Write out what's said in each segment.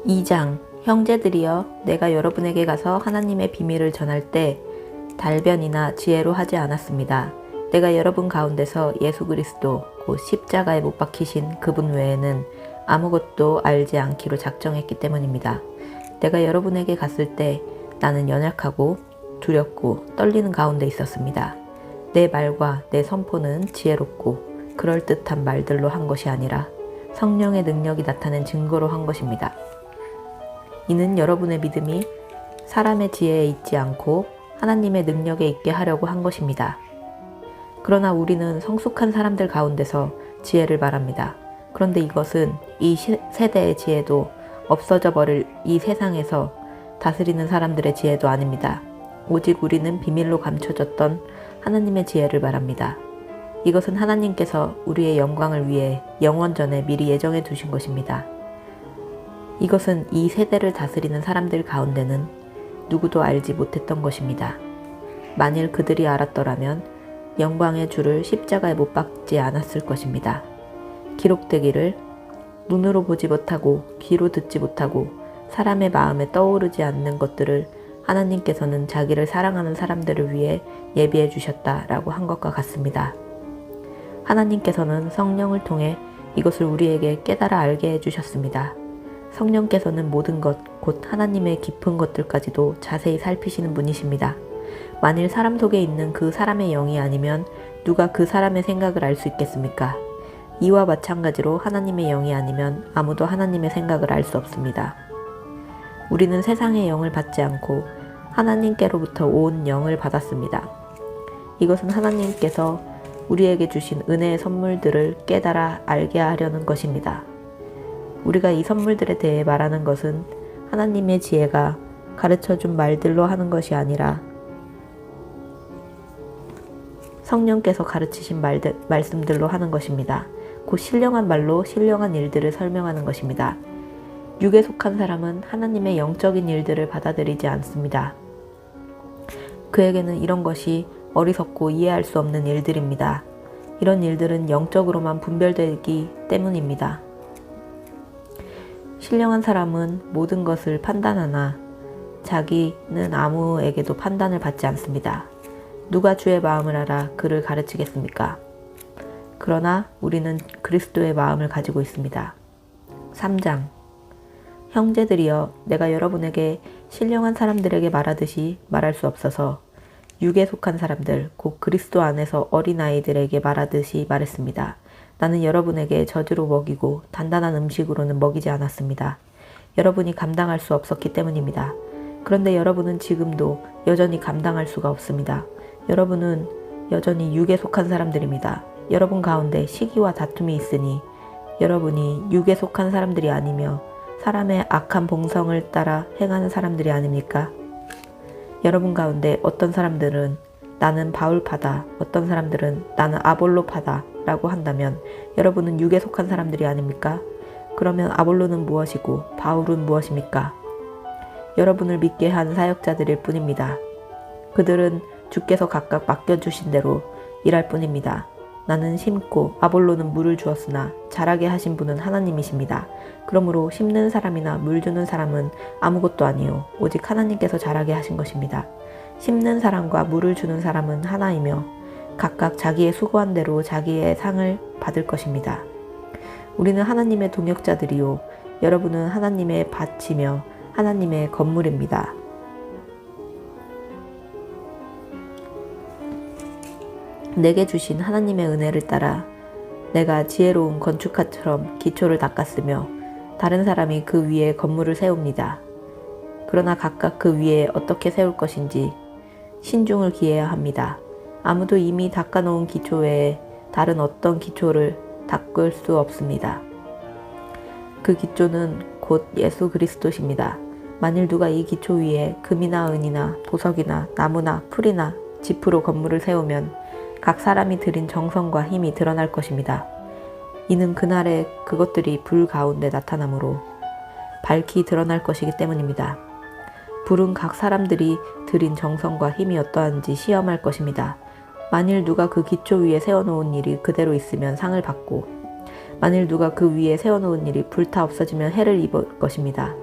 2장 형제들이여 내가 여러분에게 가서 하나님의 비밀을 전할 때 달변이나 지혜로 하지 않았습니다. 내가 여러분 가운데서 예수 그리스도 곧 십자가에 못 박히신 그분 외에는 아무것도 알지 않기로 작정했기 때문입니다. 내가 여러분에게 갔을 때 나는 연약하고 두렵고 떨리는 가운데 있었습니다. 내 말과 내 선포는 지혜롭고 그럴듯한 말들로 한 것이 아니라 성령의 능력이 나타낸 증거로 한 것입니다. 이는 여러분의 믿음이 사람의 지혜에 있지 않고 하나님의 능력에 있게 하려고 한 것입니다. 그러나 우리는 성숙한 사람들 가운데서 지혜를 말합니다. 그런데 이것은 이 세대의 지혜도 없어져 버릴 이 세상에서 다스리는 사람들의 지혜도 아닙니다. 오직 우리는 비밀로 감춰졌던 하나님의 지혜를 말합니다. 이것은 하나님께서 우리의 영광을 위해 영원전에 미리 예정해 두신 것입니다. 이것은 이 세대를 다스리는 사람들 가운데는 누구도 알지 못했던 것입니다. 만일 그들이 알았더라면 영광의 주를 십자가에 못 박지 않았을 것입니다. 기록되기를 눈으로 보지 못하고 귀로 듣지 못하고 사람의 마음에 떠오르지 않는 것들을 하나님께서는 자기를 사랑하는 사람들을 위해 예비해 주셨다라고 한 것과 같습니다. 하나님께서는 성령을 통해 이것을 우리에게 깨달아 알게 해주셨습니다. 성령께서는 모든 것, 곧 하나님의 깊은 것들까지도 자세히 살피시는 분이십니다. 만일 사람 속에 있는 그 사람의 영이 아니면 누가 그 사람의 생각을 알 수 있겠습니까? 이와 마찬가지로 하나님의 영이 아니면 아무도 하나님의 생각을 알 수 없습니다. 우리는 세상의 영을 받지 않고 하나님께로부터 온 영을 받았습니다. 이것은 하나님께서 우리에게 주신 은혜의 선물들을 깨달아 알게 하려는 것입니다. 우리가 이 선물들에 대해 말하는 것은 하나님의 지혜가 가르쳐준 말들로 하는 것이 아니라 성령께서 가르치신 말씀들로 하는 것입니다. 곧 신령한 말로 신령한 일들을 설명하는 것입니다. 육에 속한 사람은 하나님의 영적인 일들을 받아들이지 않습니다. 그에게는 이런 것이 어리석고 이해할 수 없는 일들입니다. 이런 일들은 영적으로만 분별되기 때문입니다. 신령한 사람은 모든 것을 판단하나 자기는 아무에게도 판단을 받지 않습니다. 누가 주의 마음을 알아 그를 가르치겠습니까? 그러나 우리는 그리스도의 마음을 가지고 있습니다. 3장 형제들이여 내가 여러분에게 신령한 사람들에게 말하듯이 말할 수 없어서 육에 속한 사람들 곧 그리스도 안에서 어린아이들에게 말하듯이 말했습니다. 나는 여러분에게 저주로 먹이고 단단한 음식으로는 먹이지 않았습니다. 여러분이 감당할 수 없었기 때문입니다. 그런데 여러분은 지금도 여전히 감당할 수가 없습니다. 여러분은 여전히 육에 속한 사람들입니다. 여러분 가운데 시기와 다툼이 있으니 여러분이 육에 속한 사람들이 아니며 사람의 악한 본성을 따라 행하는 사람들이 아닙니까? 여러분 가운데 어떤 사람들은 나는 바울파다, 어떤 사람들은 나는 아볼로파다 라고 한다면 여러분은 육에 속한 사람들이 아닙니까? 그러면 아볼로는 무엇이고 바울은 무엇입니까? 여러분을 믿게 한 사역자들일 뿐입니다. 그들은 주께서 각각 맡겨주신 대로 일할 뿐입니다. 나는 심고 아볼로는 물을 주었으나 자라게 하신 분은 하나님이십니다. 그러므로 심는 사람이나 물 주는 사람은 아무것도 아니요 오직 하나님께서 자라게 하신 것입니다. 심는 사람과 물을 주는 사람은 하나이며 각각 자기의 수고한 대로 자기의 상을 받을 것입니다. 우리는 하나님의 동역자들이요 여러분은 하나님의 밭이며 하나님의 건물입니다. 내게 주신 하나님의 은혜를 따라 내가 지혜로운 건축가처럼 기초를 닦았으며 다른 사람이 그 위에 건물을 세웁니다. 그러나 각각 그 위에 어떻게 세울 것인지 신중을 기해야 합니다. 아무도 이미 닦아놓은 기초 외에 다른 어떤 기초를 닦을 수 없습니다. 그 기초는 곧 예수 그리스도십니다. 만일 누가 이 기초 위에 금이나 은이나 보석이나 나무나 풀이나 짚으로 건물을 세우면 각 사람이 들인 정성과 힘이 드러날 것입니다. 이는 그날에 그것들이 불 가운데 나타나므로 밝히 드러날 것이기 때문입니다. 불은 각 사람들이 들인 정성과 힘이 어떠한지 시험할 것입니다. 만일 누가 그 기초 위에 세워놓은 일이 그대로 있으면 상을 받고 만일 누가 그 위에 세워놓은 일이 불타 없어지면 해를 입을 것입니다.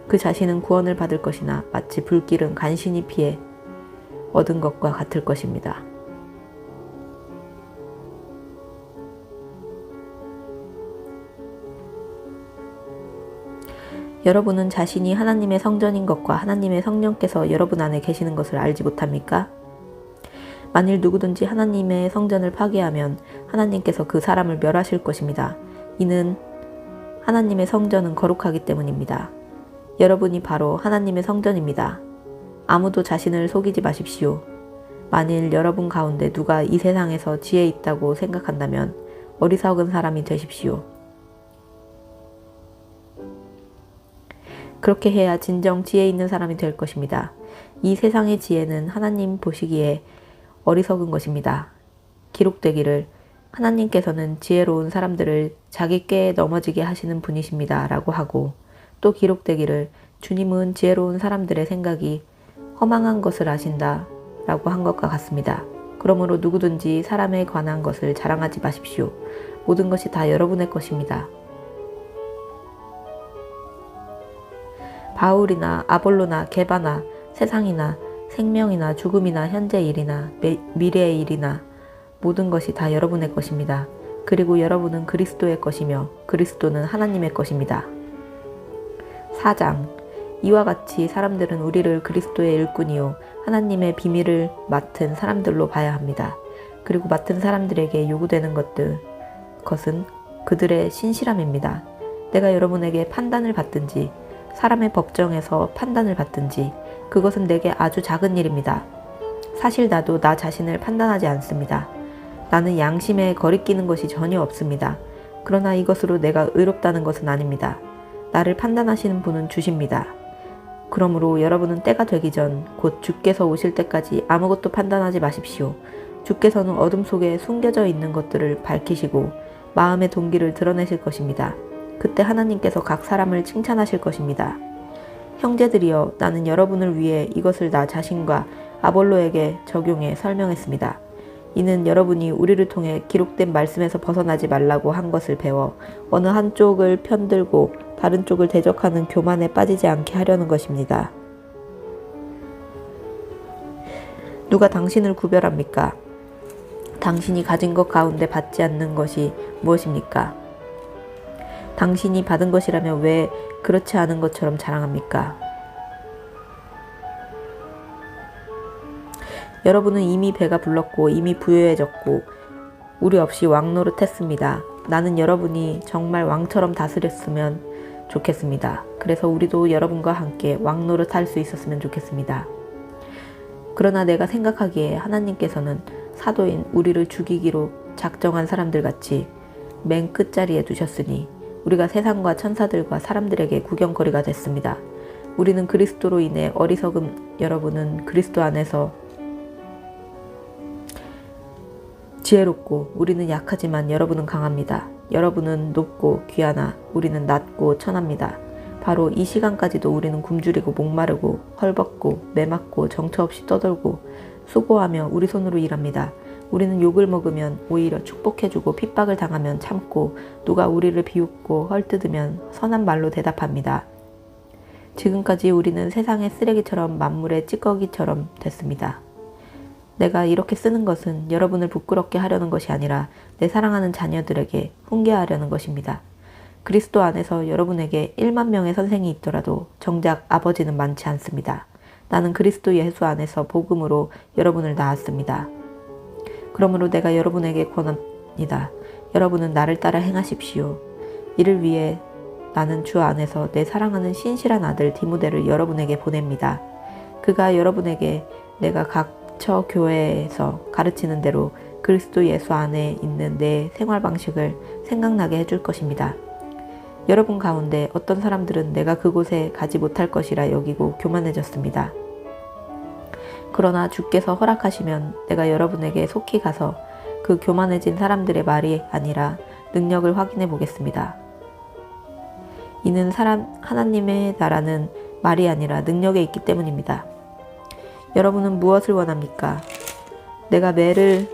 그 자신은 구원을 받을 것이나 마치 불길은 간신히 피해 얻은 것과 같을 것입니다. 여러분은 자신이 하나님의 성전인 것과 하나님의 성령께서 여러분 안에 계시는 것을 알지 못합니까? 만일 누구든지 하나님의 성전을 파괴하면 하나님께서 그 사람을 멸하실 것입니다. 이는 하나님의 성전은 거룩하기 때문입니다. 여러분이 바로 하나님의 성전입니다. 아무도 자신을 속이지 마십시오. 만일 여러분 가운데 누가 이 세상에서 지혜 있다고 생각한다면 어리석은 사람이 되십시오. 그렇게 해야 진정 지혜 있는 사람이 될 것입니다. 이 세상의 지혜는 하나님 보시기에 어리석은 것입니다. 기록되기를 하나님께서는 지혜로운 사람들을 자기 꾀에 넘어지게 하시는 분이십니다. 라고 하고 또 기록되기를 주님은 지혜로운 사람들의 생각이 허망한 것을 아신다. 라고 한 것과 같습니다. 그러므로 누구든지 사람에 관한 것을 자랑하지 마십시오. 모든 것이 다 여러분의 것입니다. 바울이나 아볼로나 게바나 세상이나 생명이나 죽음이나 현재 일이나 미래의 일이나 모든 것이 다 여러분의 것입니다. 그리고 여러분은 그리스도의 것이며 그리스도는 하나님의 것입니다. 4장 이와 같이 사람들은 우리를 그리스도의 일꾼이요 하나님의 비밀을 맡은 사람들로 봐야 합니다. 그리고 맡은 사람들에게 요구되는 것은 그들의 신실함입니다. 내가 여러분에게 판단을 받든지 사람의 법정에서 판단을 받든지 그것은 내게 아주 작은 일입니다. 사실 나도 나 자신을 판단하지 않습니다. 나는 양심에 거리끼는 것이 전혀 없습니다. 그러나 이것으로 내가 의롭다는 것은 아닙니다. 나를 판단하시는 분은 주십니다. 그러므로 여러분은 때가 되기 전 곧 주께서 오실 때까지 아무것도 판단하지 마십시오. 주께서는 어둠 속에 숨겨져 있는 것들을 밝히시고 마음의 동기를 드러내실 것입니다. 그때 하나님께서 각 사람을 칭찬하실 것입니다. 형제들이여, 나는 여러분을 위해 이것을 나 자신과 아볼로에게 적용해 설명했습니다. 이는 여러분이 우리를 통해 기록된 말씀에서 벗어나지 말라고 한 것을 배워 어느 한쪽을 편들고 다른 쪽을 대적하는 교만에 빠지지 않게 하려는 것입니다. 누가 당신을 구별합니까? 당신이 가진 것 가운데 받지 않는 것이 무엇입니까? 당신이 받은 것이라면 왜 그렇지 않은 것처럼 자랑합니까? 여러분은 이미 배가 불렀고 이미 부유해졌고 우리 없이 왕노릇했습니다. 나는 여러분이 정말 왕처럼 다스렸으면 좋겠습니다. 그래서 우리도 여러분과 함께 왕노릇 할 수 있었으면 좋겠습니다. 그러나 내가 생각하기에 하나님께서는 사도인 우리를 죽이기로 작정한 사람들 같이 맨 끝자리에 두셨으니 우리가 세상과 천사들과 사람들에게 구경거리가 됐습니다. 우리는 그리스도로 인해 어리석음, 여러분은 그리스도 안에서 지혜롭고 우리는 약하지만 여러분은 강합니다. 여러분은 높고 귀하나 우리는 낮고 천합니다. 바로 이 시간까지도 우리는 굶주리고 목마르고 헐벗고 매맞고 정처 없이 떠돌고 수고하며 우리 손으로 일합니다. 우리는 욕을 먹으면 오히려 축복해주고 핍박을 당하면 참고 누가 우리를 비웃고 헐뜯으면 선한 말로 대답합니다. 지금까지 우리는 세상의 쓰레기처럼 만물의 찌꺼기처럼 됐습니다. 내가 이렇게 쓰는 것은 여러분을 부끄럽게 하려는 것이 아니라 내 사랑하는 자녀들에게 훈계하려는 것입니다. 그리스도 안에서 여러분에게 1만 명의 선생이 있더라도 정작 아버지는 많지 않습니다. 나는 그리스도 예수 안에서 복음으로 여러분을 낳았습니다. 그러므로 내가 여러분에게 권합니다. 여러분은 나를 따라 행하십시오. 이를 위해 나는 주 안에서 내 사랑하는 신실한 아들 디모데를 여러분에게 보냅니다. 그가 여러분에게 내가 각처 교회에서 가르치는 대로 그리스도 예수 안에 있는 내 생활 방식을 생각나게 해줄 것입니다. 여러분 가운데 어떤 사람들은 내가 그곳에 가지 못할 것이라 여기고 교만해졌습니다. 그러나 주께서 허락하시면 내가 여러분에게 속히 가서 그 교만해진 사람들의 말이 아니라 능력을 확인해 보겠습니다. 이는 하나님의 나라는 말이 아니라 능력에 있기 때문입니다. 여러분은 무엇을 원합니까? 내가 매를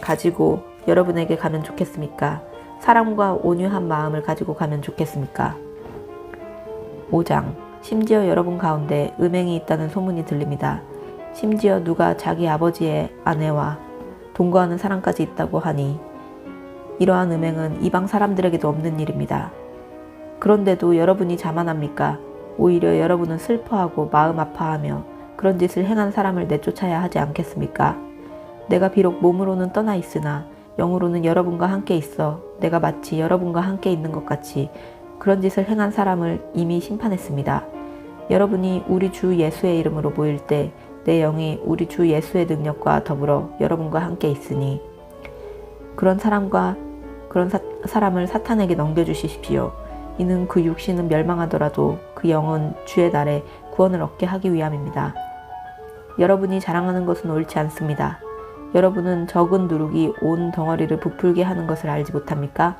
가지고 여러분에게 가면 좋겠습니까? 사랑과 온유한 마음을 가지고 가면 좋겠습니까? 5장 심지어 여러분 가운데 음행이 있다는 소문이 들립니다. 심지어 누가 자기 아버지의 아내와 동거하는 사람까지 있다고 하니 이러한 음행은 이방 사람들에게도 없는 일입니다. 그런데도 여러분이 자만합니까? 오히려 여러분은 슬퍼하고 마음 아파하며 그런 짓을 행한 사람을 내쫓아야 하지 않겠습니까? 내가 비록 몸으로는 떠나 있으나 영으로는 여러분과 함께 있어 내가 마치 여러분과 함께 있는 것 같이 그런 짓을 행한 사람을 이미 심판했습니다. 여러분이 우리 주 예수의 이름으로 모일 때 내 영이 우리 주 예수의 능력과 더불어 여러분과 함께 있으니 그런 사람을 사탄에게 넘겨주십시오. 이는 그 육신은 멸망하더라도 그 영은 주의 날에 구원을 얻게 하기 위함입니다. 여러분이 자랑하는 것은 옳지 않습니다. 여러분은 적은 누룩이 온 덩어리를 부풀게 하는 것을 알지 못합니까?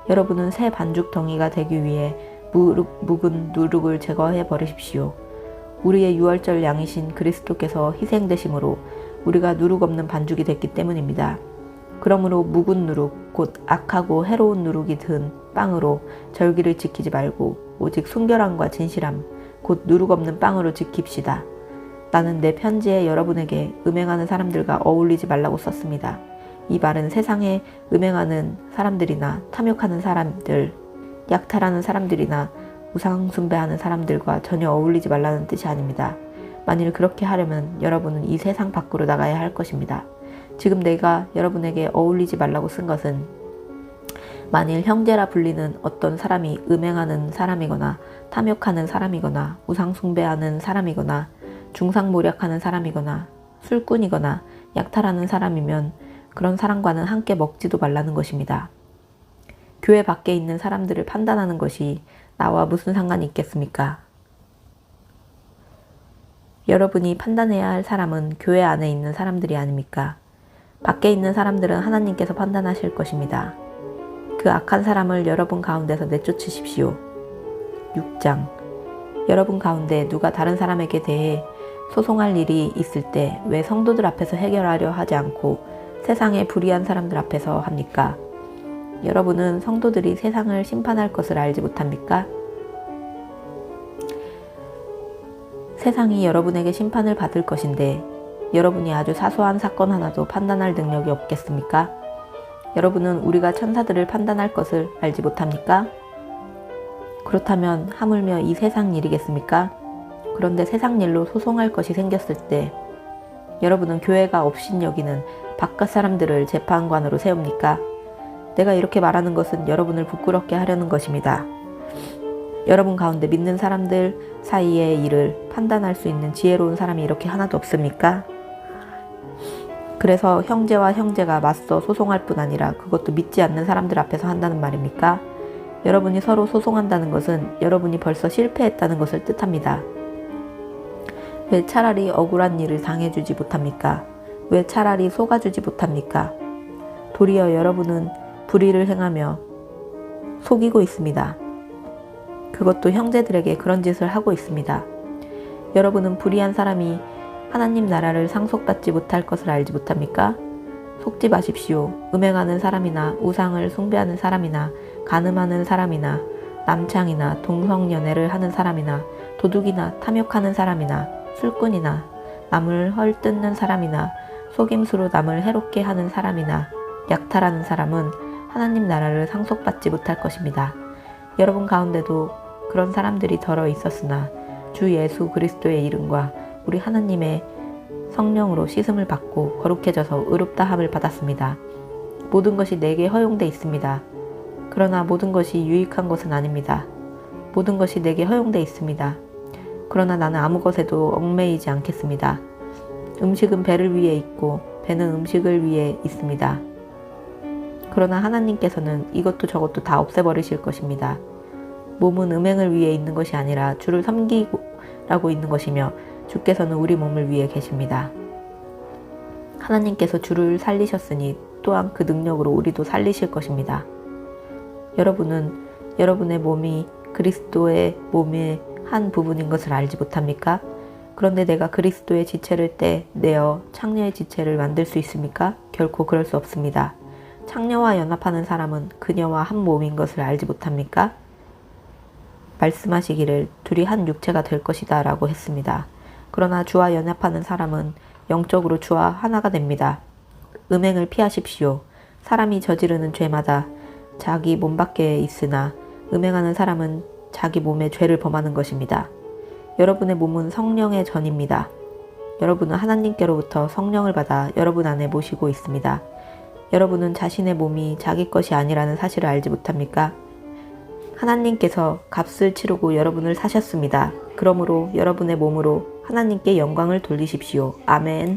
여러분은 새 반죽 덩이가 되기 위해 묵은 누룩을 제거해 버리십시오. 우리의 유월절 양이신 그리스도께서 희생되심으로 우리가 누룩 없는 반죽이 됐기 때문입니다. 그러므로 묵은 누룩, 곧 악하고 해로운 누룩이 든 빵으로 절기를 지키지 말고 오직 순결함과 진실함, 곧 누룩 없는 빵으로 지킵시다. 나는 내 편지에 여러분에게 음행하는 사람들과 어울리지 말라고 썼습니다. 이 말은 세상에 음행하는 사람들이나 탐욕하는 사람들, 약탈하는 사람들이나 우상 숭배하는 사람들과 전혀 어울리지 말라는 뜻이 아닙니다. 만일 그렇게 하려면 여러분은 이 세상 밖으로 나가야 할 것입니다. 지금 내가 여러분에게 어울리지 말라고 쓴 것은 만일 형제라 불리는 어떤 사람이 음행하는 사람이거나 탐욕하는 사람이거나 우상 숭배하는 사람이거나 중상모략하는 사람이거나 술꾼이거나 약탈하는 사람이면 그런 사람과는 함께 먹지도 말라는 것입니다. 교회 밖에 있는 사람들을 판단하는 것이 나와 무슨 상관이 있겠습니까? 여러분이 판단해야 할 사람은 교회 안에 있는 사람들이 아닙니까? 밖에 있는 사람들은 하나님께서 판단하실 것입니다. 그 악한 사람을 여러분 가운데서 내쫓으십시오. 6장. 여러분 가운데 누가 다른 사람에게 대해 소송할 일이 있을 때 왜 성도들 앞에서 해결하려 하지 않고 세상의 불의한 사람들 앞에서 합니까? 여러분은 성도들이 세상을 심판할 것을 알지 못합니까? 세상이 여러분에게 심판을 받을 것인데 여러분이 아주 사소한 사건 하나도 판단할 능력이 없겠습니까? 여러분은 우리가 천사들을 판단할 것을 알지 못합니까? 그렇다면 하물며 이 세상 일이겠습니까? 그런데 세상 일로 소송할 것이 생겼을 때 여러분은 교회가 업신 여기는 바깥 사람들을 재판관으로 세웁니까? 내가 이렇게 말하는 것은 여러분을 부끄럽게 하려는 것입니다. 여러분 가운데 믿는 사람들 사이의 일을 판단할 수 있는 지혜로운 사람이 이렇게 하나도 없습니까? 그래서 형제와 형제가 맞서 소송할 뿐 아니라 그것도 믿지 않는 사람들 앞에서 한다는 말입니까? 여러분이 서로 소송한다는 것은 여러분이 벌써 실패했다는 것을 뜻합니다. 왜 차라리 억울한 일을 당해주지 못합니까? 왜 차라리 속아주지 못합니까? 도리어 여러분은 불의를 행하며 속이고 있습니다. 그것도 형제들에게 그런 짓을 하고 있습니다. 여러분은 불의한 사람이 하나님 나라를 상속받지 못할 것을 알지 못합니까? 속지 마십시오. 음행하는 사람이나 우상을 숭배하는 사람이나 간음하는 사람이나 남창이나 동성연애를 하는 사람이나 도둑이나 탐욕하는 사람이나 술꾼이나 남을 헐뜯는 사람이나 속임수로 남을 해롭게 하는 사람이나 약탈하는 사람은 하나님 나라를 상속받지 못할 것입니다. 여러분 가운데도 그런 사람들이 덜어 있었으나 주 예수 그리스도의 이름과 우리 하나님의 성령으로 씻음을 받고 거룩해져서 의롭다함을 받았습니다. 모든 것이 내게 허용돼 있습니다. 그러나 모든 것이 유익한 것은 아닙니다. 모든 것이 내게 허용돼 있습니다. 그러나 나는 아무 것에도 얽매이지 않겠습니다. 음식은 배를 위해 있고 배는 음식을 위해 있습니다. 그러나 하나님께서는 이것도 저것도 다 없애버리실 것입니다. 몸은 음행을 위해 있는 것이 아니라 주를 섬기라고 있는 것이며 주께서는 우리 몸을 위해 계십니다. 하나님께서 주를 살리셨으니 또한 그 능력으로 우리도 살리실 것입니다. 여러분은 여러분의 몸이 그리스도의 몸의 한 부분인 것을 알지 못합니까? 그런데 내가 그리스도의 지체를 떼내어 창녀의 지체를 만들 수 있습니까? 결코 그럴 수 없습니다. 창녀와 연합하는 사람은 그녀와 한 몸인 것을 알지 못합니까? 말씀하시기를 둘이 한 육체가 될 것이다 라고 했습니다. 그러나 주와 연합하는 사람은 영적으로 주와 하나가 됩니다. 음행을 피하십시오. 사람이 저지르는 죄마다 자기 몸 밖에 있으나 음행하는 사람은 자기 몸에 죄를 범하는 것입니다. 여러분의 몸은 성령의 전입니다. 여러분은 하나님께로부터 성령을 받아 여러분 안에 모시고 있습니다. 여러분은 자신의 몸이 자기 것이 아니라는 사실을 알지 못합니까? 하나님께서 값을 치르고 여러분을 사셨습니다. 그러므로 여러분의 몸으로 하나님께 영광을 돌리십시오. 아멘.